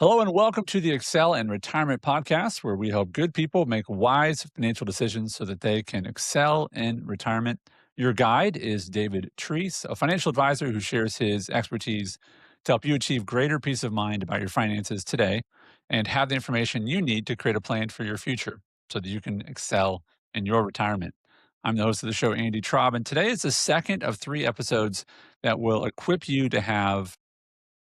Hello and welcome to the Excel and Retirement Podcast, where we help good people make wise financial decisions so that they can excel in retirement. Your guide is David Treese, a financial advisor who shares his expertise to help you achieve greater peace of mind about your finances today and have the information you need to create a plan for your future so that you can excel in your retirement. I'm the host of the show, Andy Traub, and today is the second of three episodes that will equip you to have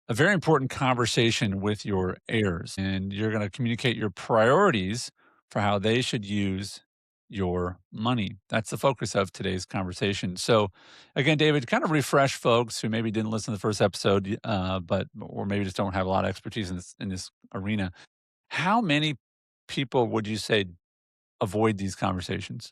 a very important conversation with your heirs, and you're going to communicate your priorities for how they should use your money. That's the focus of today's conversation. So, again, David, kind of refresh folks who maybe didn't listen to the first episode, but or maybe just don't have a lot of expertise in this arena. How many people would you say avoid these conversations?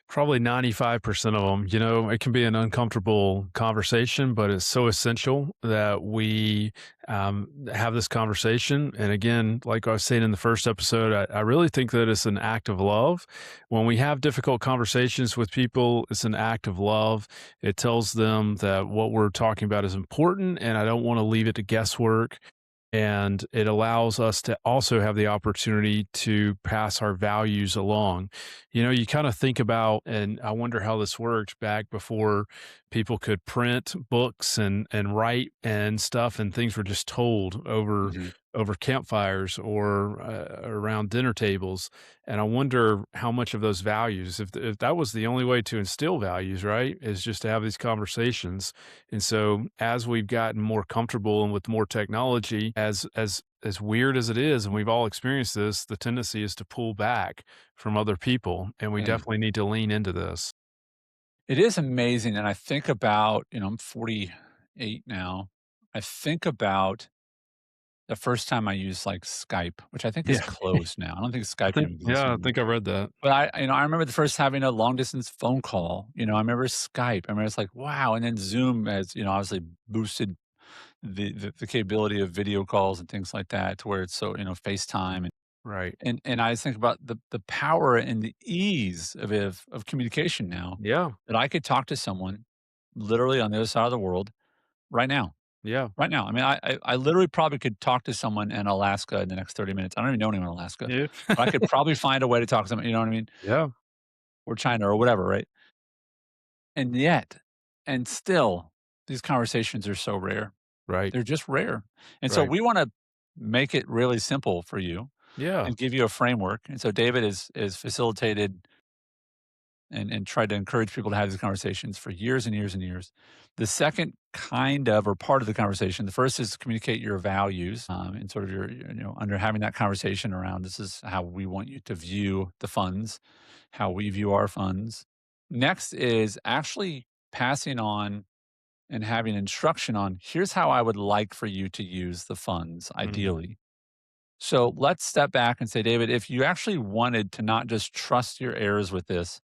Probably 95% of them. It can be an uncomfortable conversation, but it's so essential that we have this conversation. And again, like I was saying in the first episode, I really think that it's an act of love. When we have difficult conversations with people, it's an act of love. It tells them that what we're talking about is important, and I don't want to leave it to guesswork. And it allows us to also have the opportunity to pass our values along. You kind of think about, and I wonder how this worked back before people could print books and write and stuff, and things were just told over campfires or around dinner tables. And I wonder how much of those values, if that was the only way to instill values, right, is just to have these conversations. And so as we've gotten more comfortable and with more technology, as weird as it is, and we've all experienced this, the tendency is to pull back from other people, and we Yeah. definitely need to lean into this. It is amazing. And I think about, I'm 48 now. I think about the first time I used, like, Skype, which I think is Yeah. closed now. I don't think Skype even exists I anymore. think I read that. But I remember the first having a long distance phone call. I remember Skype. I remember it's like, wow. And then Zoom has, obviously boosted the capability of video calls and things like that to where it's so, FaceTime. Right. And I just think about the power and the ease of communication now Yeah. that I could talk to someone literally on the other side of the world right now. Yeah. Right now. I mean, I literally probably could talk to someone in Alaska in the next 30 minutes. I don't even know anyone in Alaska, Yeah. but I could probably find a way to talk to someone, you know what I mean? Yeah. Or China or whatever, right? And yet, and still, these conversations are so rare. Right. They're just rare. And so Right. we wanna make it really simple for you Yeah. and give you a framework. And so David is facilitated and tried to encourage people to have these conversations for years and years and years. The second kind of or part of the conversation, the first is communicate your values, and sort of under having that conversation around this is how we want you to view the funds, how we view our funds. Next is actually passing on and having instruction on here's how I would like for you to use the funds Mhm. ideally. So let's step back and say, David, if you actually wanted to not just trust your heirs with this,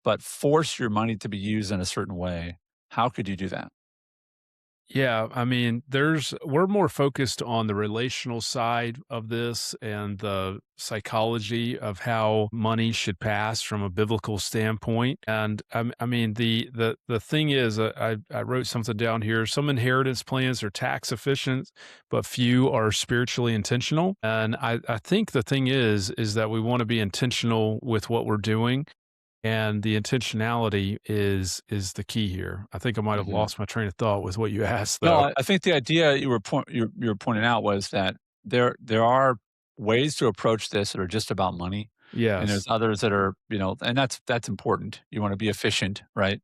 but force your money to be used in a certain way, how could you do that? Yeah, I mean, we're more focused on the relational side of this and the psychology of how money should pass from a biblical standpoint. And I mean, the thing is, I wrote something down here. Some inheritance plans are tax efficient, but few are spiritually intentional. And I think the thing is that we want to be intentional with what we're doing, and the intentionality is the key here. I think I might have Mhm. lost my train of thought with what you asked, No, though. I think the idea you were pointing out was that there are ways to approach this that are just about money, and Yes. there's others that are, and that's important. You wanna be efficient, right?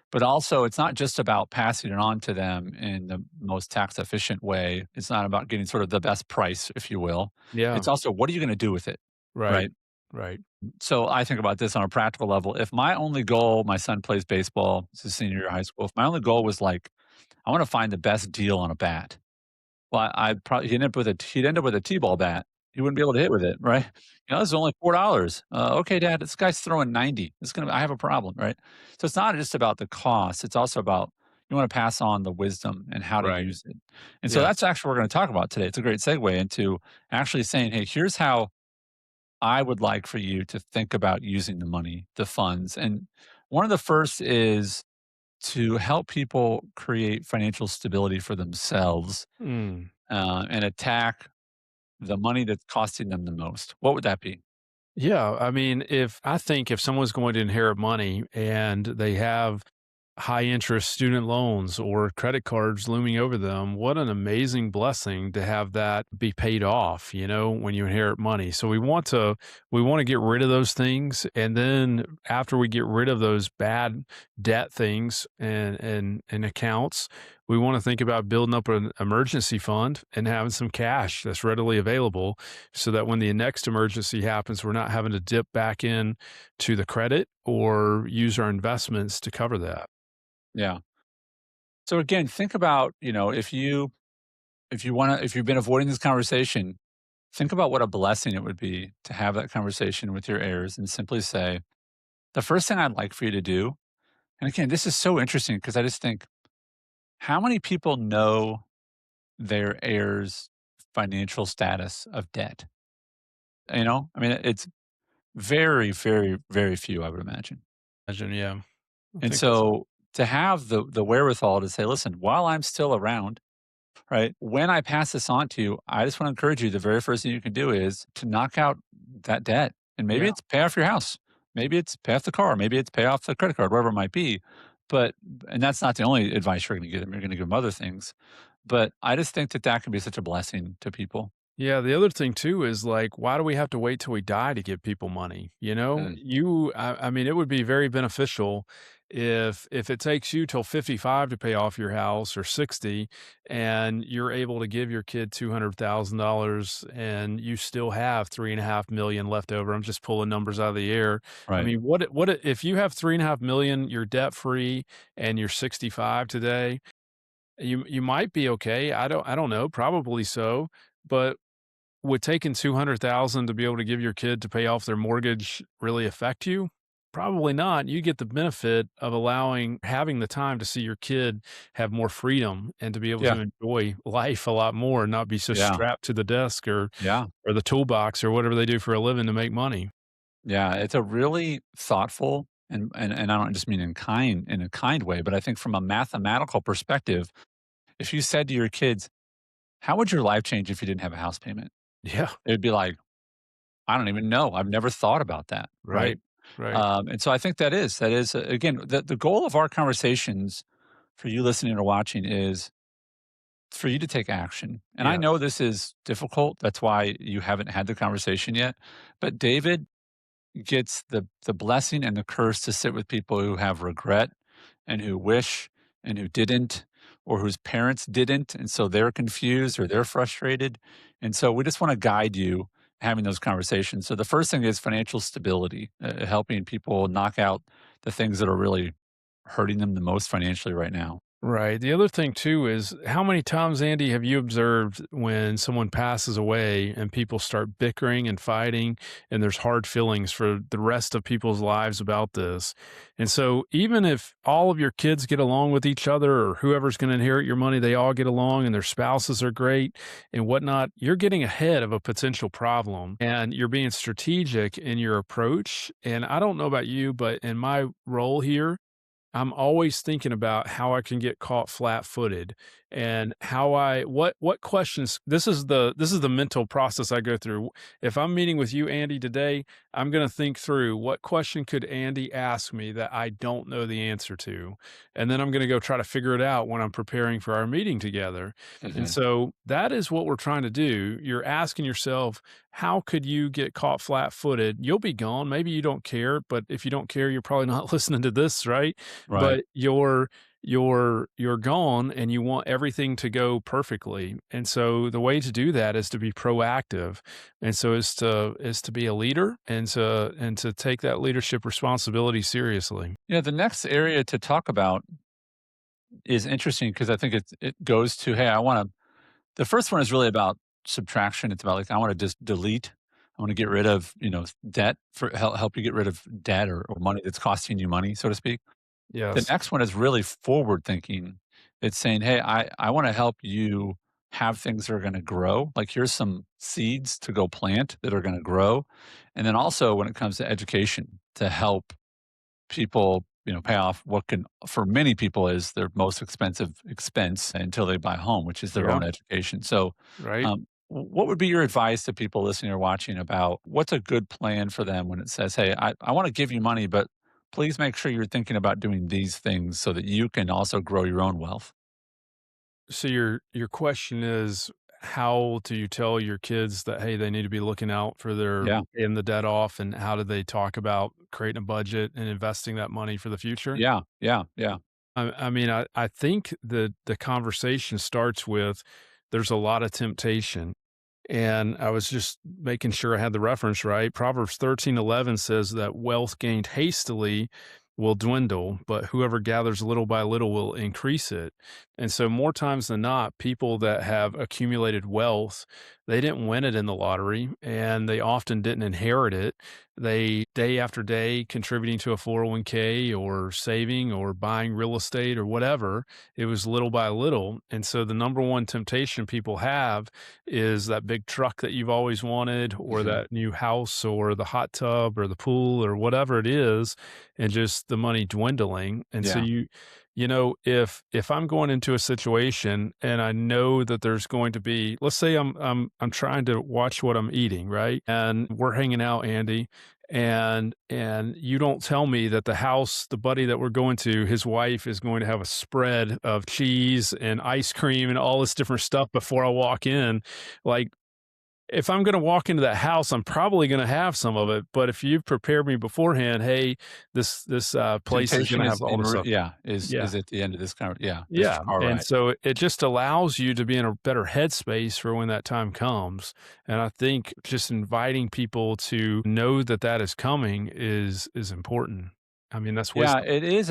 But also, it's not just about passing it on to them in the most tax efficient way. It's not about getting sort of the best price, if you will. Yeah. It's also, what are you gonna do with it, Right. right? Right. So I think about this on a practical level. If my only goal, my son plays baseball, he's a senior year of high school. If my only goal was like, I want to find the best deal on a bat. Well, I'd probably he'd end up with a T-ball bat. He wouldn't be able to hit with it, right? This is only $4. Okay, Dad, this guy's throwing 90. I have a problem, right? So it's not just about the cost. It's also about you want to pass on the wisdom and how to Right. use it. And so Yeah. that's actually what we're going to talk about today. It's a great segue into actually saying, hey, here's how I would like for you to think about using the money, the funds. And one of the first is to help people create financial stability for themselves Mm. and attack. the money that's costing them the most, what would that be? Yeah, I mean, if someone's going to inherit money and they have high interest student loans or credit cards looming over them, what an amazing blessing to have that be paid off, when you inherit money. So we want to get rid of those things, and then after we get rid of those bad debt things and accounts, we want to think about building up an emergency fund and having some cash that's readily available so that when the next emergency happens, we're not having to dip back in to the credit or use our investments to cover that. Yeah. So again, think about, if you've been avoiding this conversation, think about what a blessing it would be to have that conversation with your heirs and simply say, the first thing I'd like for you to do, and again, this is so interesting because I just think, how many people know their heirs' financial status of debt? I mean, it's very, very, very few, I would imagine. Imagine, yeah. I And think that's so to have the wherewithal to say, listen, while I'm still around, right, when I pass this on to you, I just want to encourage you, the very first thing you can do is to knock out that debt. And maybe yeah. it's pay off your house. Maybe it's pay off the car. Maybe it's pay off the credit card, whatever it might be. But, and that's not the only advice you're going to give them. You're going to give them other things. But I just think that that can be such a blessing to people. Yeah, the other thing too is like, why do we have to wait till we die to give people money? Mm, I mean, it would be very beneficial if it takes you till 55 to pay off your house or 60, and you're able to give your kid $200,000 and you still have 3.5 million left over. I'm just pulling numbers out of the air. I right. mean, if you have 3.5 million, you're debt free, and you're 65 today? You might be okay. I don't know, probably so. But would taking 200,000 to be able to give your kid to pay off their mortgage really affect you? Probably not. You get the benefit of having the time to see your kid have more freedom and to be able Yeah. to enjoy life a lot more and not be so Yeah. strapped to the desk Yeah. or the toolbox or whatever they do for a living to make money. Yeah. It's a really thoughtful and I don't just mean in a kind way, but I think from a mathematical perspective, if you said to your kids, how would your life change if you didn't have a house payment? Yeah, It'd be like, I don't even know. I've never thought about that, right? right. Right. And so I think that is again the goal of our conversations for you listening or watching is for you to take action. And I know Yes. this is difficult. That's why you haven't had the conversation yet. But David gets the blessing and the curse to sit with people who have regret and who wish and who didn't or whose parents didn't and so they're confused or they're frustrated. And so we just want to guide you having those conversations. So the first thing is financial stability, helping people knock out the things that are really hurting them the most financially right now. Right. The other thing too is how many times, Andy, have you observed when someone passes away and people start bickering and fighting and there's hard feelings for the rest of people's lives about this? And so even if all of your kids get along with each other or whoever's going to inherit your money, they all get along and their spouses are great and whatnot, you're getting ahead of a potential problem and you're being strategic in your approach. And I don't know about you, but in my role here, I'm always thinking about how I can get caught flat-footed and what questions. This is the mental process I go through. If I'm meeting with you, Andy, today, I'm gonna think through what question could Andy ask me that I don't know the answer to, and then I'm gonna go try to figure it out when I'm preparing for our meeting together. And Mhm. so that is what we're trying to do. You're asking yourself, how could you get caught flat-footed? You'll be gone. Maybe you don't care, but if you don't care, you're probably not listening to this, right? Right. But you're gone and you want everything to go perfectly. And so the way to do that is to be proactive. And so is to be a leader and to take that leadership responsibility seriously. Yeah, the next area to talk about is interesting because I think it goes to, hey, I want to. The first one is really about subtraction. It's about like I want to just delete. I want to get rid of debt for help you get rid of debt or money that's costing you money, so to speak. The Yes. next one is really forward thinking. It's saying, hey, I want to help you have things that are going to grow. Like here's some seeds to go plant that are going to grow, and then also when it comes to education to help people, pay off what can for many people is their most expensive expense until they buy a home, which is their Yeah. own education. So, Right. What would be your advice to people listening or watching about what's a good plan for them when it says, hey, I want to give you money, but please make sure you're thinking about doing these things so that you can also grow your own wealth? So your question is, how do you tell your kids that, hey, they need to be looking out for their Yeah. paying the debt off, and how do they talk about creating a budget and investing that money for the future? Yeah. Yeah. Yeah. I mean, I think the conversation starts with there's a lot of temptation. And I was just making sure I had the reference right. Proverbs 13:11 says that wealth gained hastily will dwindle, but whoever gathers little by little will increase it. And so more times than not, people that have accumulated wealth, they didn't win it in the lottery and they often didn't inherit it. They day after day contributing to a 401k or saving or buying real estate or whatever. It was little by little. And so the number one temptation people have is that big truck that you've always wanted, or Mhm. that new house, or the hot tub, or the pool, or whatever it is, and just the money dwindling. And so Yeah. if I'm going into a situation and I know that there's going to be, let's say I'm trying to watch what I'm eating, right? And we're hanging out, Andy, and you don't tell me that the buddy that we're going to, his wife is going to have a spread of cheese and ice cream and all this different stuff before I walk in. Like, if I'm gonna walk into that house, I'm probably gonna have some of it, but if you've prepared me beforehand, "Hey, this place is Temptation gonna is have all this stuff." yeah, Yeah. is at the end of this yeah, this Yeah, car and ride. so it just allows you to be in a better headspace for when that time comes, and I think just inviting people to know that that is coming is important. I mean, that's Yeah, wisdom. it is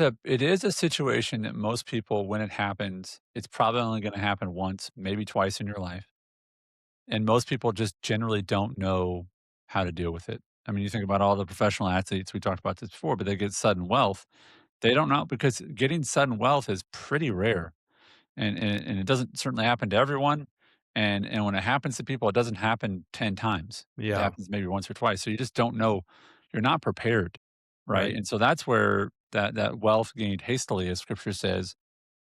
a situation that most people, when it happens, it's probably only gonna happen once, maybe twice in your life, and most people just generally don't know how to deal with it. I mean, you think about all the professional athletes, we talked about this before, but they get sudden wealth. They don't know because getting sudden wealth is pretty rare, and it doesn't certainly happen to everyone, and when it happens to people, it doesn't happen 10 times. It Yeah, happens maybe once or twice, so you just don't know. You're not prepared, right? right, And so that's where that wealth gained hastily, as scripture says,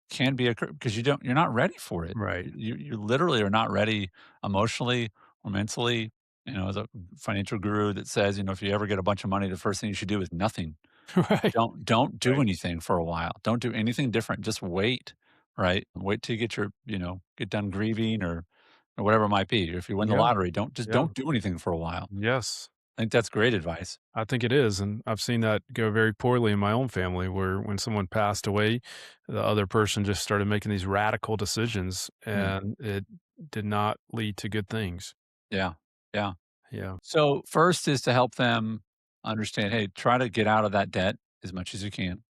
can be occur because you're not ready for it. right, You literally are not ready emotionally or mentally. You know, as a financial guru that says, if you ever get a bunch of money, the first thing you should do is nothing. right, Don't do right. anything for a while. Don't do anything different. Just wait, right? Wait till you get get done grieving or whatever it might be. If you win the Yeah, lottery, yeah, don't do anything for a while. yes. I think that's great advice. I think it is, and I've seen that go very poorly in my own family, where when someone passed away, the other person just started making these radical decisions, Mm, and it did not lead to good things. yeah. Yeah. Yeah, So first is to help them understand, hey, try to get out of that debt as much as you can.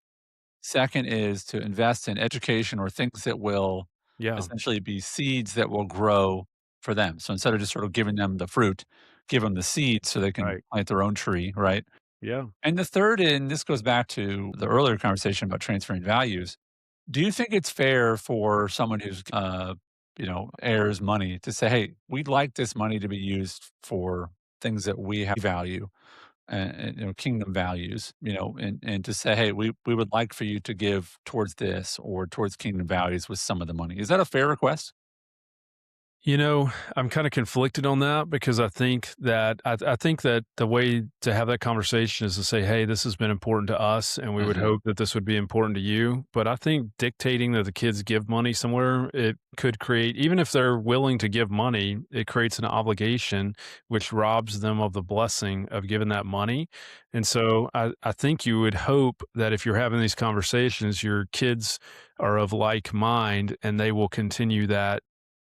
Second is to invest in education or things that will yeah, essentially be seeds that will grow for them. So instead of just sort of giving them the fruit, give them the seeds so they can right. plant their own tree, right? Yeah. And the third, and this goes back to the earlier conversation about transferring values. Do you think it's fair for someone who's, heirs money to say, hey, we'd like this money to be used for things that we value? And kingdom values, and to say, hey, we would like for you to give towards this or towards kingdom values with some of the money. Is that a fair request? You know, I'm kind of conflicted on that because I think that the way to have that conversation is to say, "Hey, this has been important to us, and we would Hmm. hope that this would be important to you." But I think dictating that the kids give money somewhere, it could create, even if they're willing to give money, it creates an obligation which robs them of the blessing of giving that money. And so I think you would hope that if you're having these conversations, your kids are of like mind and they will continue that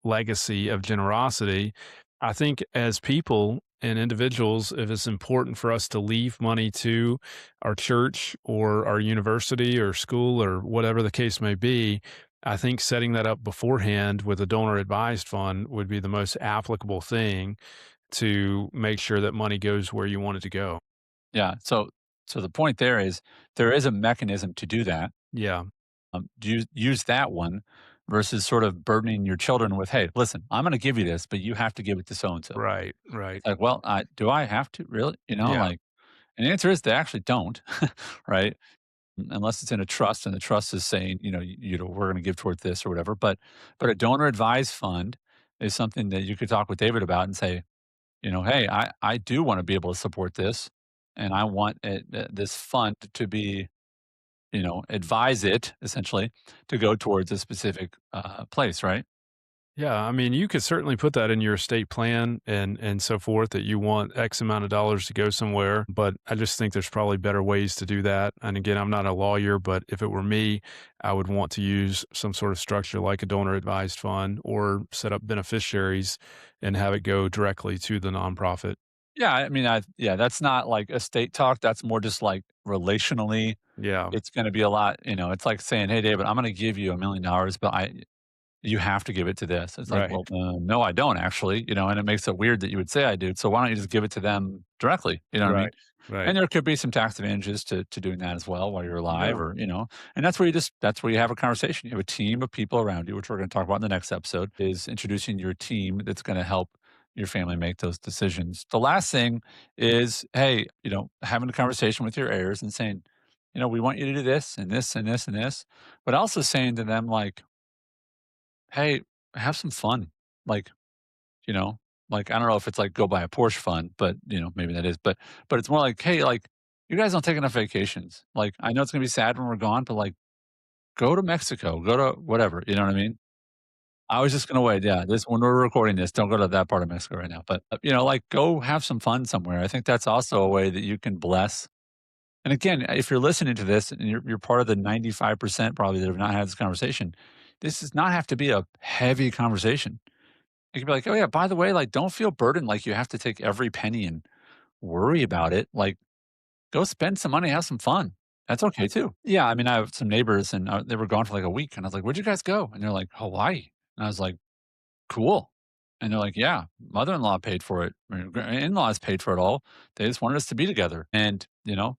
legacy of generosity. I think as people and individuals, if it's important for us to leave money to our church or our university or school or whatever the case may be, I think setting that up beforehand with a donor advised fund would be the most applicable thing to make sure that money goes where you want it to go. Yeah. So the point there is a mechanism to do that. Yeah, Use that one versus sort of burdening your children with, hey, listen, I'm going to give you this, but you have to give it to so and so. right, right. It's like, well, do I have to really? Yeah, And the answer is they actually don't, right? Unless it's in a trust and the trust is saying, we're going to give towards this or whatever. But a donor advised fund is something that you could talk with David about and say, hey, I do want to be able to support this, and I want this fund to be, advise it essentially to go towards a specific place, right? Yeah, I mean, you could certainly put that in your estate plan and so forth that you want X amount of dollars to go somewhere, but I just think there's probably better ways to do that. And again, I'm not a lawyer, but if it were me, I would want to use some sort of structure like a donor advised fund or set up beneficiaries and have it go directly to the nonprofit. Yeah, I mean, yeah, that's not like estate talk. That's more just like relationally. Yeah, It's going to be a lot. It's like saying, "Hey, David, I'm going to give you $1 million, but you have to give it to this." It's like, right, well, no, I don't actually. And it makes it weird that you would say I do. So why don't you just give it to them directly? You know what I mean? right, right. And there could be some tax advantages to doing that as well while you're alive, Yeah, or and that's where you have a conversation. You have a team of people around you, which we're going to talk about in the next episode, is introducing your team that's going to help your family make those decisions. The last thing is, hey, having a conversation with your heirs and saying, we want you to do this and this and this and this, but also saying to them like, hey, have some fun. Like, you know? Like, I don't know if it's like go buy a Porsche fund, but, maybe that is, but it's more like, "Hey, like, you guys don't take enough vacations. Like, I know it's gonna be sad when we're gone, but, like, go to Mexico, go to whatever." You know what I mean? I was just gonna wait, yeah, this when we're recording this, don't go to that part of Mexico right now, but, like, go have some fun somewhere. I think that's also a way that you can bless. And again, if you're listening to this and you're part of the 95% probably that have not had this conversation, this does not have to be a heavy conversation. You could be like, "Oh, yeah, by the way, like, don't feel burdened like you have to take every penny and worry about it. Like, go spend some money, have some fun. That's okay too." Yeah, I mean, I have some neighbors and, they were gone for like a week, and I was like, "Where'd you guys go?" And they're like, "Hawaii." And I was like, "Cool." And they're like, "Yeah, mother-in-law paid for it. In-laws paid for it all. They just wanted us to be together." And,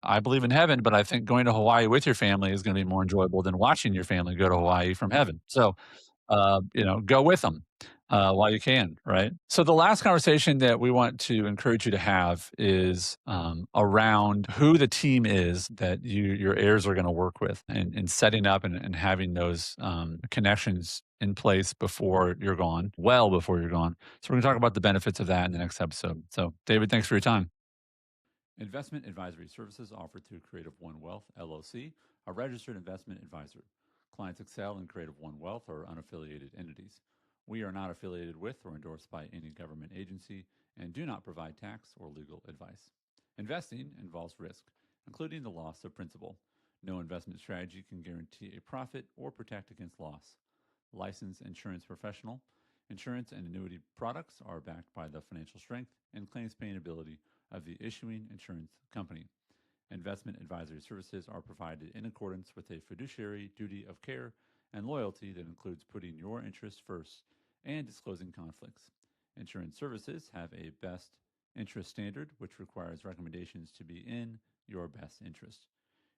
I believe in heaven, but I think going to Hawaii with your family is gonna be more enjoyable than watching your family go to Hawaii from heaven. So, go with them while you can, right? So the last conversation that we want to encourage you to have is around who the team is that your heirs are going to work with, and setting up and having those connections in place before you're gone, well before you're gone. So we're going to talk about the benefits of that in the next episode. So David, thanks for your time. Investment advisory services offered through Creative One Wealth, LLC, a registered investment advisor. Clients excel in Creative One Wealth or unaffiliated entities. We are not affiliated with or endorsed by any government agency and do not provide tax or legal advice. Investing involves risk, including the loss of principal. No investment strategy can guarantee a profit or protect against loss. Licensed insurance professional. Insurance and annuity products are backed by the financial strength and claims paying ability of the issuing insurance company. Investment advisory services are provided in accordance with a fiduciary duty of care and loyalty that includes putting your interests first and disclosing conflicts. Insurance services have a best interest standard, which requires recommendations to be in your best interest.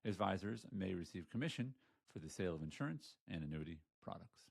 Advisors may receive commission for the sale of insurance and annuity products.